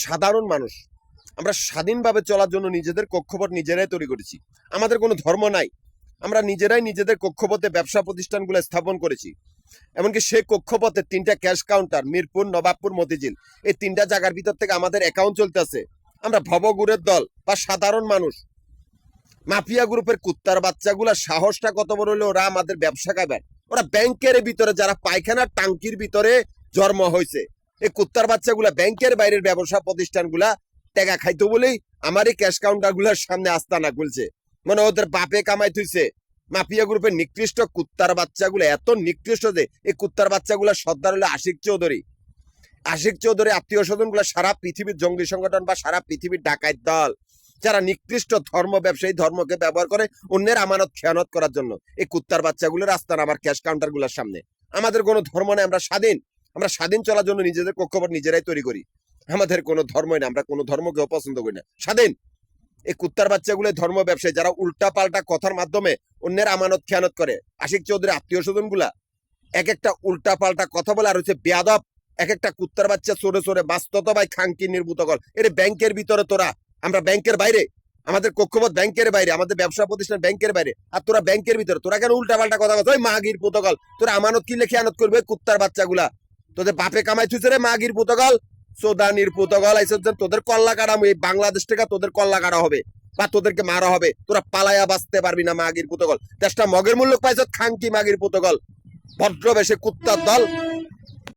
সাধারণ মানুষ, আমরা স্বাধীনভাবে চলার জন্য নিজেদের কক্ষপথ নিজেরাই তৈরি করেছি। আমাদের কোনো ধর্ম নাই, আমরা নিজেরাই নিজেদের কক্ষপথে ব্যবসা প্রতিষ্ঠানগুলো স্থাপন করেছি। এমনকি সেই কক্ষপথে 3টা ক্যাশ কাউন্টার, মিরপুর, নবাবপুর, মতিঝিল, এই 3টা জায়গার ভিতর থেকে আমাদের অ্যাকাউন্ট চলতেছে। আমরা ভবগুরের দল বা সাধারণ মানুষ, মাফিয়া গ্রুপের কুত্তার বাচ্চাগুলা সাহসটা কত বড় হলে ওরা আমাদের ব্যবসা খাবেন। ওরা ব্যাংকের ভিতরে, যারা পায়খানার টাঙ্কির ভিতরে জন্ম হয়েছে, এই কুত্তার বাচ্চাগুলা ব্যাংকের বাইরের ব্যবসা প্রতিষ্ঠানগুলা টাকা খাইতো বলেই আমার এই ক্যাশ কাউন্টারগুলোর সামনে আস্তানা খুলছে। মানে ওদের বাপে কামাই থইছে। মাফিয়া গ্রুপের নিকৃষ্ট কুত্তার বাচ্চাগুলো এত নিকৃষ্ট যে এই কুত্তার বাচ্চাগুলা সর্দার হলো আশিক চৌধুরী। আশিক চৌধুরী আত্মীয় স্বজন গুলা সারা পৃথিবীর জঙ্গি সংগঠন বা সারা পৃথিবীর ডাকাত দল, যারা নিকৃষ্ট ধর্ম ব্যবসায়ী, ধর্মকে ব্যবহার করে অন্যের আমানত খেয়ানত করার জন্য। এই কুত্তার বাচ্চাগুলোর আস্তানা আমার ক্যাশ কাউন্টার গুলোর সামনে। আমাদের কোনো ধর্ম নেই, আমরা স্বাধীন। আমরা স্বাধীন চলার জন্য নিজেদের কক্ষপথ নিজেরাই তৈরি করি। আমাদের কোনো ধর্মই না, আমরা কোনো ধর্মকেও পছন্দ করি না, স্বাধীন। এই কুত্তার বাচ্চাগুলো ধর্ম ব্যবসায়ী, যারা উল্টা পাল্টা কথার মাধ্যমে অন্যের আমানত খেয়ানত করে। আশিক চৌধুরী আত্মীয় স্বজন গুলা এক একটা উল্টা পাল্টা কথা বলে, আর হচ্ছে বেয়াদব এক একটা কুত্তার বাচ্চা চোরে চোরে বাস্তত ভাই খাঙ্কি নির্ভূত কল। এর ব্যাংকের ভিতরে তোরা, আমরা ব্যাংকের বাইরে, আমাদের কক্ষপথ ব্যাংকের বাইরে, আমাদের ব্যবসা প্রতিষ্ঠান ব্যাংকের বাইরে, আর তোরা ব্যাংকের ভিতরে। তোরা কেন উল্টা পাল্টা কথা বলছ? ওই মাগির পুতকল, তোরা আমানত কি লেখে আনত করবে? কুত্তার বাচ্চাগুলা তোদের বাপে কামাই থুইছে রে, মাগির পুতকল, সোদানির পুতকল। আইসে তোদের কল্লা কাটা, এই বাংলাদেশ থেকে তোদের কল্লা কাটা হবে বা তোদেরকে মারা হবে। তোরা পালায়া বাঁচতে পারবি না মাগির পুতকল। দেশটা মগের মূল্য পাইছ খাঙ্কি মাগির পুতকল, ভদ্র বেশে কুত্তার দল।